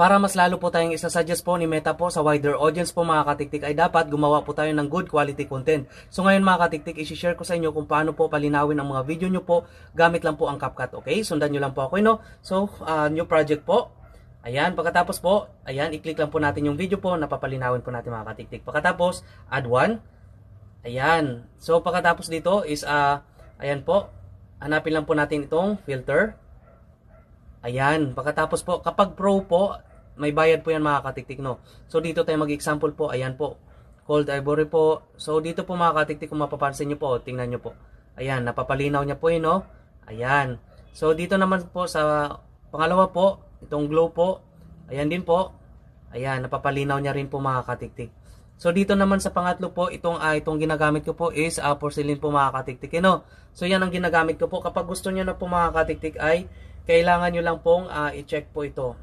Para mas lalo po tayong isasuggest po ni Meta po sa wider audience po mga katiktik ay dapat gumawa po tayo ng good quality content. So ngayon mga katiktik, isi-share ko sa inyo kung paano po palinawin ang mga video nyo po gamit lang po ang CapCut. Okay, sundan nyo lang po ako, no? So new project po. Ayan, pagkatapos po, ayan, i-click lang po natin yung video po, napapalinawin po natin mga katiktik. Pagkatapos, add one. Ayan. So pagkatapos dito is, ayan po, hanapin lang po natin itong filter. Ayan, pagkatapos po, kapag pro po, may bayad po yan mga katiktik, no? So dito tayo mag-example po, ayan po, Cold Ivory po. So dito po mga katiktik, kung mapapansin nyo po, tingnan nyo po. Ayan, napapalinaw niya po yun, no? Ayan. So dito naman po sa pangalawa po, itong glow po, ayan din po. Ayan, napapalinaw niya rin po mga katiktik. So dito naman sa pangatlo po, itong ginagamit ko po is porcelain po mga katiktik, no? So yan ang ginagamit ko po. Kapag gusto niyo na po mga katiktik ay kailangan nyo lang pong i-check po ito.